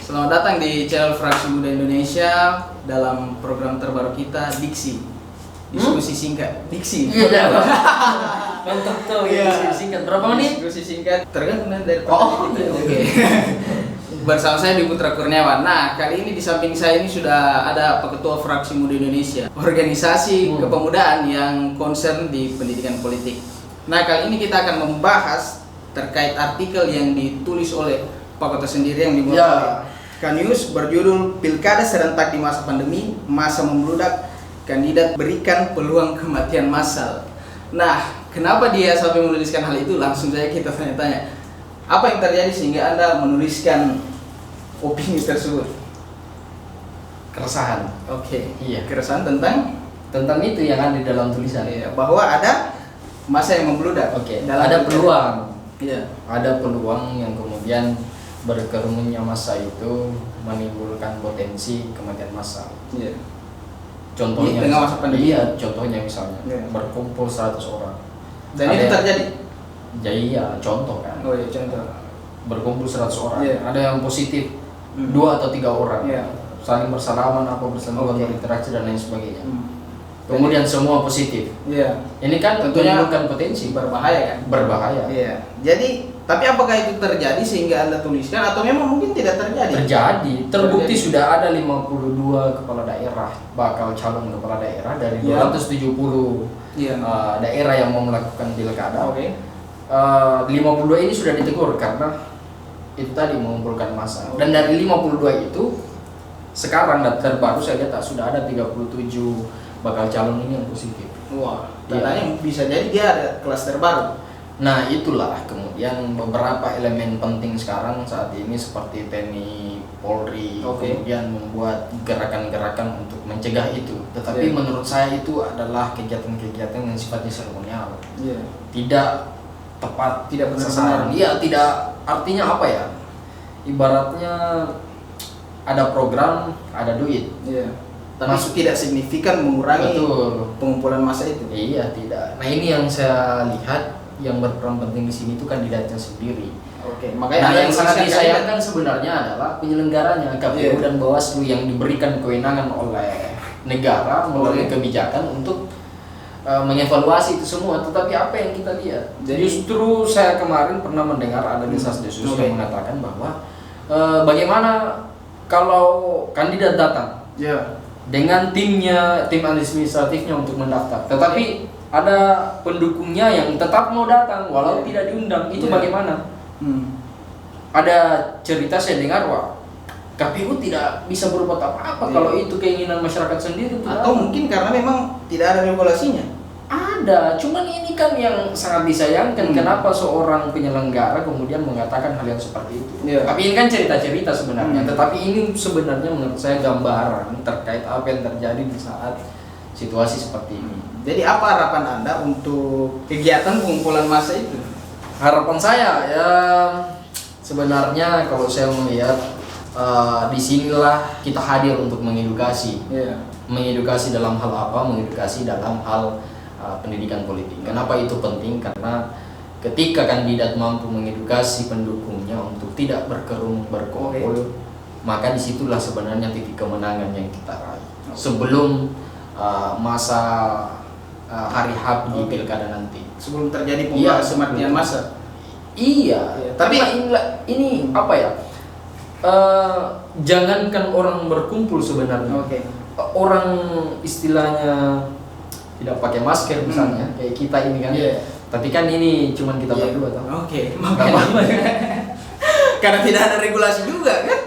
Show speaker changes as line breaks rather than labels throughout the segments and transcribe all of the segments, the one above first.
Selamat datang di channel Fraksi Muda Indonesia dalam program terbaru kita Diksi. Diskusi singkat. Diksi.
Iya. Mantap tuh ya, diskusi singkat. Berapa menit?
Diskusi singkat tergantung dari
Oke.
Bersama saya di Putra Kurniawan. Nah, kali ini di samping saya ini sudah ada Pak Ketua Fraksi Muda Indonesia, organisasi kepemudaan yang concern di pendidikan politik. Nah, kali ini kita akan membahas terkait artikel yang ditulis oleh Pak Ketua sendiri yang dimuat oleh Kanius berjudul Pilkada Serentak di Masa Pandemi, Masa Membludak, Kandidat Berikan Peluang Kematian Massal. Nah, kenapa dia sampai menuliskan hal itu? Langsung saja kita tanya-tanya. Apa yang terjadi sehingga Anda menuliskan opini tersebut?
Keresahan.
Oke.
Iya.
Keresahan tentang
Tentang itu yang ada di dalam tulisan.
ya, bahwa ada masa yang membludak.
Oke.
Dalam
Ada
pilkada.
peluang.
Iya.
Ada peluang yang kemudian berkerumunnya masa itu menimbulkan potensi kematian massal.
Iya.
Contohnya
Di tengah masa pandemi.
Iya, contohnya misalnya
Iya.
berkumpul 100 orang.
Dan
Ada
itu
yang-
terjadi.
Jadi ya contoh kan.
Oh iya, contoh.
Berkumpul 100 orang.
Iya.
Ada yang positif 2 atau 3 orang.
Iya.
Saling bersalaman apa bersentuhan,
Oke.
berinteraksi dan lain sebagainya.
Kemudian
Kemudian semua positif.
iya,
Ini kan
Tentunya
menimbulkan potensi
berbahaya kan?
berbahaya.
Iya. Jadi, tapi apakah itu terjadi sehingga Anda tuliskan atau memang mungkin tidak terjadi?
Terjadi, terbukti
Terjadi.
sudah ada 52 kepala daerah bakal calon kepala daerah dari
Iya.
270
Iya.
daerah yang mau melakukan pilkada.
Oke.
52 ini sudah ditegur karena itu tadi mengumpulkan massa.
Oke.
Dan dari 52 itu sekarang daftar baru saya lihat sudah ada 37 bakal calon ini yang positif.
Wah,
Iya.
katanya bisa jadi dia ada klaster baru.
Nah itulah kemudian beberapa elemen penting sekarang saat ini seperti TNI, Polri,
Oke.
kemudian membuat gerakan-gerakan untuk mencegah itu. Tetapi
Iya.
menurut saya itu adalah kegiatan-kegiatan yang sifatnya seremonial,
Iya.
tidak tepat,
Tidak benar-benar.
sasaran. Iya, tidak, artinya apa ya? Ibaratnya ada program, ada duit.
Iya. Tapi tidak signifikan mengurangi
Betul.
pengumpulan massa itu.
Iya, tidak. Nah ini yang saya lihat yang berperan penting di sini itu kandidatnya sendiri.
Oke,
Nah,
makanya ada
yang sangat
tulisan
disayangkan sebenarnya adalah penyelenggaranya KPU
Iya.
dan Bawaslu yang diberikan kewenangan oleh negara melalui
Oke.
kebijakan untuk mengevaluasi itu semua. Tetapi apa yang kita lihat?
Jadi-
Justru saya kemarin pernah mendengar ada desas-desus
Oke.
yang mengatakan bahwa bagaimana kalau kandidat datang
Iya.
dengan timnya, tim administratifnya untuk mendaftar, tetapi ada pendukungnya yang tetap mau datang walau
Iya.
tidak diundang, itu
Iya.
bagaimana? Ada cerita saya dengar, wah KPU tidak bisa berbuat apa-apa
Iya.
kalau itu keinginan masyarakat sendiri tuh.
Atau mungkin karena memang tidak ada regulasinya.
Ada, cuman ini kan yang sangat disayangkan, kenapa seorang penyelenggara kemudian mengatakan hal yang seperti itu.
Iya.
Tapi ini kan cerita-cerita sebenarnya,
Hmm.
tetapi ini sebenarnya menurut saya gambaran terkait apa yang terjadi di saat situasi seperti ini.
Jadi apa harapan Anda untuk kegiatan pengumpulan massa itu?
Harapan saya ya sebenarnya kalau saya melihat disinilah kita hadir untuk mengedukasi.
Iya.
Mengedukasi dalam hal apa? Mengedukasi dalam hal pendidikan politik. Kenapa itu penting? Karena ketika kandidat mampu mengedukasi pendukungnya untuk tidak berkerumun berkumpul, maka disitulah sebenarnya titik kemenangan yang kita raih. Sebelum masa hari H di
Oke.
pilkada nanti.
Sebelum terjadi
Iya,
kematian
betul.
massa.
Iya,
Iya,
tapi
tapi-
ini apa ya? Jangankan orang berkumpul sebenarnya.
Oke.
Orang istilahnya tidak pakai masker misalnya, kayak kita ini kan.
Iya.
Tapi kan ini cuman kita
Iya.
berdua toh.
Oke,
Nggak apa-apa.
karena tidak ada regulasi juga kan?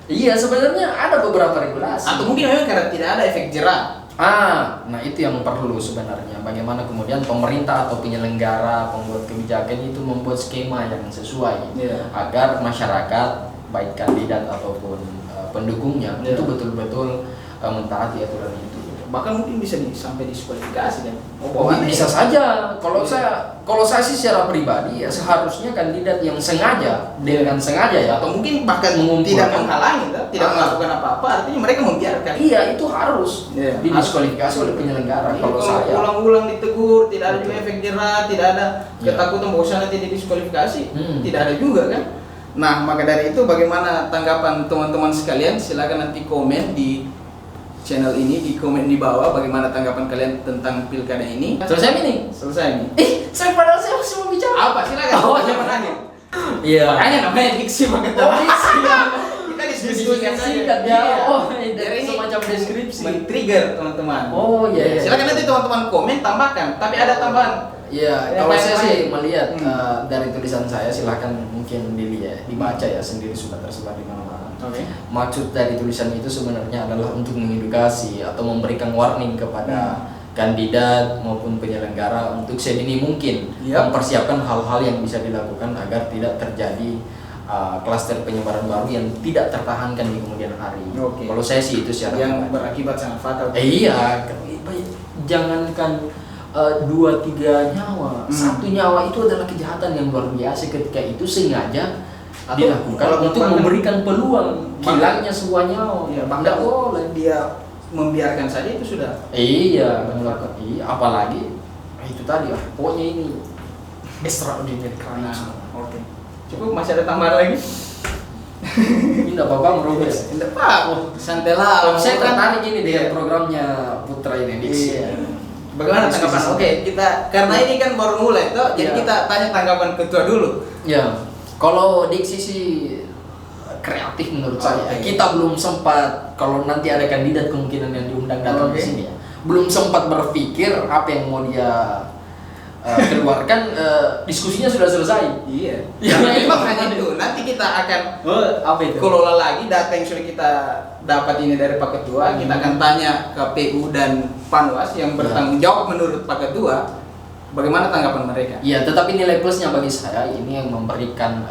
Iya sebenarnya ada beberapa regulasi.
Atau mungkin memang karena tidak ada efek jerah.
Nah itu yang perlu sebenarnya. Bagaimana kemudian pemerintah atau penyelenggara, pembuat kebijakan itu membuat skema yang sesuai
Iya.
agar masyarakat, baik kandidat ataupun pendukungnya
Iya.
itu betul-betul mentaati aturan itu.
Bahkan mungkin bisa sampai diskualifikasi kan?
Bisa saja. Kalau saya sih secara pribadi ya seharusnya kandidat yang sengaja dengan sengaja ya,
Atau mungkin bahkan
Mengumpulkan.
tidak menghalangi, tidak melakukan apa-apa, artinya mereka membiarkan.
iya itu harus
Iya,
didiskualifikasi oleh penyelenggara.
Jadi
Kalau
kalau
saya
ulang-ulang ditegur, tidak ada juga
Betul.
efek jerah, tidak ada
Iya.
ketakutan bahwa sana tidak didiskualifikasi,
Hmm.
tidak ada juga kan? Nah, maka dari itu bagaimana tanggapan teman-teman sekalian? Silakan nanti komen di channel ini, di komen di bawah bagaimana tanggapan kalian tentang pilkada ini.
Selesai nih?
Selesai nih.
Saya padahal saya masih mau bicara.
Apa? Silakan.
Oh,
jangan nanya.
Iya.
Makanya namanya diksi pakai diksi. Kita diskusikan saja.
Singkat ya.
Iya.
Oh,
Jadi ini
semacam deskripsi.
men-trigger teman-teman.
Oh iya.
Silakan nanti teman-teman komen tambahkan. Tapi ada tambahan.
Iya,
Yang
kalau saya
lain-lain.
sih melihat
Hmm.
dari tulisan saya, silahkan mungkin dilihat, dibaca ya, sendiri sudah tersebar di mana-mana.
Oke.
Maksud dari tulisan itu sebenarnya adalah untuk mengedukasi atau memberikan warning kepada kandidat maupun penyelenggara untuk sedini mungkin
Yap.
mempersiapkan hal-hal yang bisa dilakukan agar tidak terjadi klaster penyebaran baru yang tidak tertahankan di kemudian hari.
Oke.
Kalau saya sih itu secara
Yang
pribadi.
berakibat sangat fatal.
Iya, jangankan 2-3 nyawa, 1 nyawa itu adalah kejahatan yang luar biasa ketika itu sengaja
Atau
dilakukan
kalau
untuk
bahkan-
memberikan peluang hilangnya sebuah nyawa.
Iya,
Tidak boleh.
dia membiarkan saja itu sudah.
Iya, melakukan. Iya, apalagi itu tadi, pokoknya ini extraordinary crime.
Nah, oke. Cukup, masih ada tambahan lagi?
Ini tidak apa-apa merobes.
Tidak apa. Santai lah.
Saya
Kan-
tertarik ini dengan
Iya.
programnya Putra ini Diksi.
Iya. Bagaimana
Diskusi
tanggapan?
sama.
Oke, kita karena ini kan baru mulai toh, jadi
Iya.
kita tanya tanggapan ketua dulu.
Ya, kalau Diksi sih kreatif menurut saya.
Oke.
Kita belum sempat, kalau nanti ada kandidat kemungkinan yang diundang datang
Oke.
ke sini ya, belum sempat berpikir apa yang mau dia keluarkan. Diskusinya sudah selesai.
Iya.
Ya,
Karena memang
iya.
hanya itu. Nanti kita akan
Apa itu?
kelola lagi data yang sudah kita dapat ini dari Pak Ketua. Kita akan tanya KPU dan Panwas yang bertanggung jawab menurut Pak Ketua. Bagaimana tanggapan mereka?
Iya, tetapi nilai plusnya bagi saya ini yang memberikan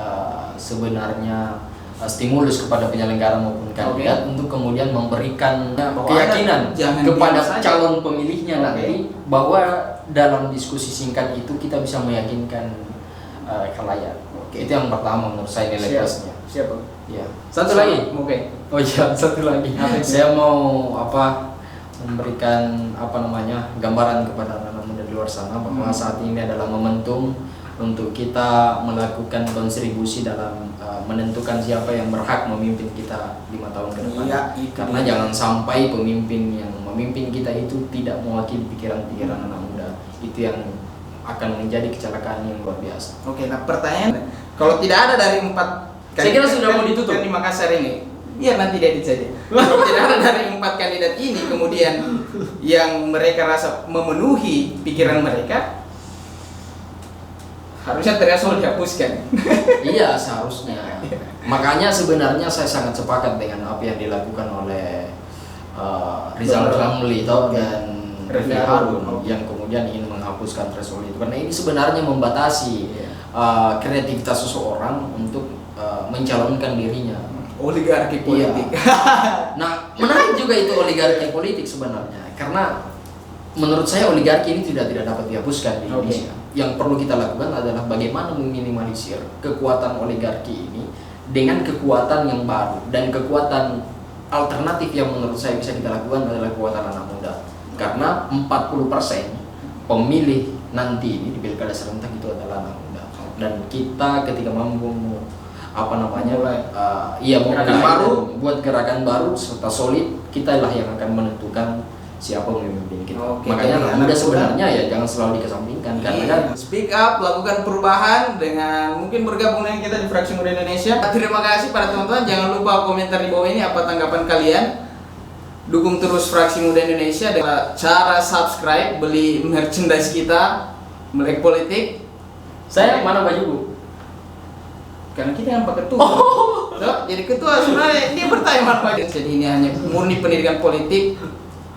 sebenarnya stimulus kepada penyelenggara maupun kandidat untuk kemudian memberikan
Bahwa
keyakinan
Anda jangan
kepada
diam saja.
calon pemilihnya
Oke.
nanti bahwa dalam diskusi singkat itu kita bisa meyakinkan khalayak.
Oke.
Itu yang pertama menurut saya nilai
Siap.
plusnya.
Siapa?
Ya. Satu lagi.
Oke.
Oh iya, satu lagi.
Apa itu?
Saya mau memberikan gambaran kepada anak-anak muda di luar sana bahwa saat ini adalah momentum untuk kita melakukan kontribusi dalam menentukan siapa yang berhak memimpin kita 5 tahun ke depan.
Iya, itu
Karena
dia.
jangan sampai pemimpin yang memimpin kita itu tidak mewakili pikiran-pikiran anak muda. Itu yang akan menjadi kecelakaan yang luar biasa.
Oke, nah pertanyaan, kalau tidak ada dari 4
Saya kira sudah mau ditutup.
kan di Makassar ini. Iya, nanti dia saja. Kalau tidak ada dari 4 kandidat ini kemudian yang mereka rasa memenuhi pikiran mereka, harusnya threshold dihapuskan.
Iya, seharusnya. Makanya sebenarnya saya sangat sepakat dengan apa yang dilakukan oleh Rizal Ramli dan Refli Harun yang kemudian ingin menghapuskan threshold itu, karena ini sebenarnya membatasi kreativitas seseorang untuk mencalonkan dirinya.
Oligarki politik.
Nah, menarik juga itu oligarki politik sebenarnya, karena menurut saya oligarki ini tidak dapat dihapuskan di Indonesia. Yang perlu kita lakukan adalah bagaimana meminimalisir kekuatan oligarki ini dengan kekuatan yang baru, dan kekuatan alternatif yang menurut saya bisa kita lakukan adalah kekuatan anak muda. Karena 40% pemilih nanti ini di pilkada serentak itu adalah anak muda, dan kita ketika mampu
Gerakan baru.
buat gerakan baru serta solid, kitalah yang akan menentukan siapa pemimpin kita.
Oke,
Makanya
jadi
anak
anak
muda
muda-
sebenarnya ya jangan selalu dikesampingkan, karena kan
Speak up, lakukan perubahan dengan mungkin bergabung dengan kita di Fraksi Muda Indonesia. Terima kasih para teman-teman. Jangan lupa komentar di bawah ini apa tanggapan kalian. Dukung terus Fraksi Muda Indonesia dengan cara subscribe, beli merchandise kita, Melek Politik.
saya mana bajuku?
Karena kita yang Pak Ketua. So, jadi ketua sebenarnya dia bertanya mana Pak. Jadi ini hanya murni pendidikan politik.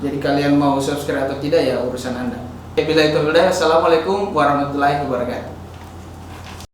Jadi kalian mau subscribe atau tidak ya urusan Anda. Assalamualaikum warahmatullahi wabarakatuh.